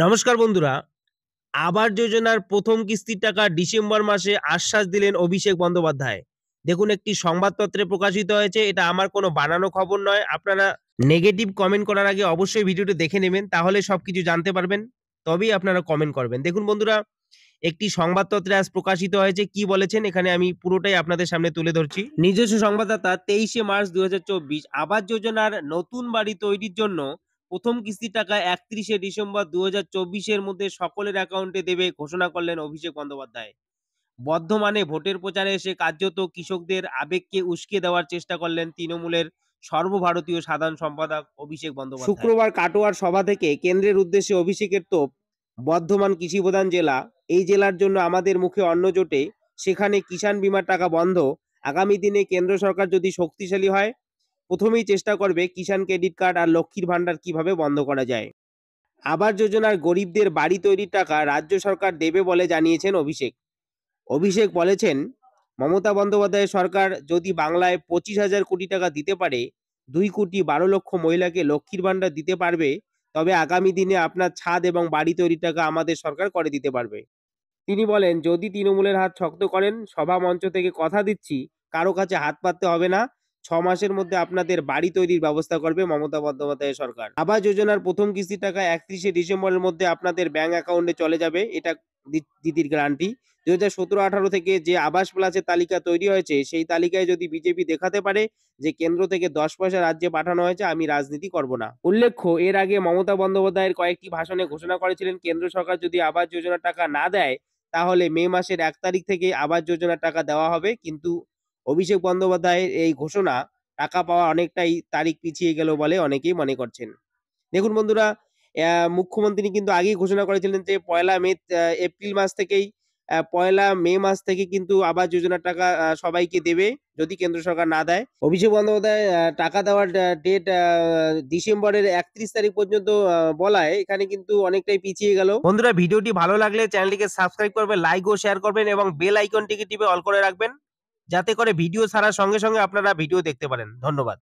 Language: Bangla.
নমস্কার বন্ধুরা, আবাস যোজনার প্রথম কিস্তির টাকা ডিসেম্বর মাসে আশ্বাস দিলেন অভিষেক বন্দ্যোপাধ্যায়। দেখুন, একটি সংবাদপত্রে প্রকাশিত হয়েছে। এটা আমার কোনো বানানো খবর নয়। আপনারা নেগেটিভ কমেন্ট করার আগে অবশ্যই ভিডিওটি দেখে নেবেন, তাহলে সবকিছু জানতে পারবেন। তবেই আপনারা কমেন্ট করবেন। দেখুন বন্ধুরা, একটি সংবাদপত্রে আজ প্রকাশিত হয়েছে। কি বলেছেন এখানে আমি পুরোটাই আপনাদের সামনে তুলে ধরছি। নিজস্ব সংবাদদাতা 23শে মার্চ ২০২৪ আবাস যোজনার নতুন বাড়ি তৈরির জন্য প্রথম কিস্তির টাকা ৩১শে ডিসেম্বর ২০২৪ এর মধ্যে সকলের অ্যাকাউন্টে দেবে ঘোষণা করলেন অভিষেক বন্দ্যোপাধ্যায়। বর্ধমানে ভোটের প্রচারে এসে কার্যত কৃষকদের আবেগকে উস্কে দেওয়ার চেষ্টা করলেন তৃণমূলের সর্বভারতীয় সাধারণ সম্পাদক অভিষেক বন্দ্যোপাধ্যায়। শুক্রবার কাটোয়ার সভা থেকে কেন্দ্রের উদ্দেশ্যে অভিষেকের তোপ। বর্ধমান কৃষিপ্রধান জেলা, এই জেলার জন্য আমাদের মুখে অন্ন জোটে, সেখানে কিষাণ বীমার টাকা বন্ধ। আগামী দিনে কেন্দ্র সরকার যদি শক্তিশালী হয়, প্রথমেই চেষ্টা করবে কিষাণ ক্রেডিট কার্ড আর লক্ষ্মীর ভান্ডার কিভাবে বন্ধ করা যায়। আবাস যোজনার গরিবদের বাড়ি তৈরির টাকা রাজ্য সরকার দেবে বলে জানিয়েছেন অভিষেক। অভিষেক বলেছেন, মমতা বন্দ্যোপাধ্যায়ের সরকার যদি বাংলায় 25,000 কোটি টাকা দিতে পারে, 2,12,00,000 মহিলাকে লক্ষ্মীর ভান্ডার দিতে পারবে, তবে আগামী দিনে আপনার ছাদ এবং বাড়ি তৈরির টাকা আমাদের সরকার করে দিতে পারবে। তিনি বলেন, যদি তৃণমূলের হাত শক্ত করেন, সভা মঞ্চ থেকে কথা দিচ্ছি, কারো কাছে হাত পাততে হবে না। 6 মাসের মধ্যে আপনাদের বাড়ি তৈরির ব্যবস্থা করবে মমতা বন্দ্যোপাধ্যায়ের সরকার। আবাস যোজনার প্রথম কিস্তির টাকা 31শে ডিসেম্বরের মধ্যে আপনাদের ব্যাংক অ্যাকাউন্টে চলে যাবে, এটা দিদির গ্যারান্টি। 2017-18 থেকে যে আবাস প্লাসের তালিকা তৈরি হয়েছে, সেই তালিকায় যদি বিজেপি দেখাতে পারে যে কেন্দ্র থেকে 10 পয়সা রাজ্যে পাঠানো হয়েছে, আমি রাজনীতি করব না। উল্লেখ্য, এর আগে মমতা বন্দ্যোপাধ্যায়ের কয়েকটি ভাষণে ঘোষণা করেছিলেন, কেন্দ্র সরকার যদি আবাস যোজনার টাকা না দেয়, তাহলে মে মাসের 1 তারিখ থেকে আবাস যোজনার টাকা দেওয়া হবে। কিন্তু অভিষেক বন্দ্যোপাধ্যায়ের এই ঘোষণা টাকা পাওয়া অনেকটাই তারিখ পিছিয়ে গেল বলে অনেকেই মনে করছেন। দেখুন বন্ধুরা, মুখ্যমন্ত্রী কিন্তু আগেই ঘোষণা করেছিলেন যে এপ্রিল মাস থেকেই, 1 মে মাস থেকে কিন্তু আবাস যোজনার টাকা সবাইকে দেবে যদি কেন্দ্র সরকার না দেয়। অভিষেক বন্দ্যোপাধ্যায় টাকা দেওয়ার ডেট ডিসেম্বরের 31 তারিখ পর্যন্ত বলায় এখানে কিন্তু অনেকটাই পিছিয়ে গেল। বন্ধুরা, ভিডিওটি ভালো লাগলে চ্যানেলটিকে সাবস্ক্রাইব করবেন, লাইক ও শেয়ার করবেন এবং বেল আইকনটিকে টিপে অল করে রাখবেন, যাতে করে ভিডিও ছাড়ার সঙ্গে সঙ্গে আপনারা ভিডিও দেখতে পারেন। ধন্যবাদ।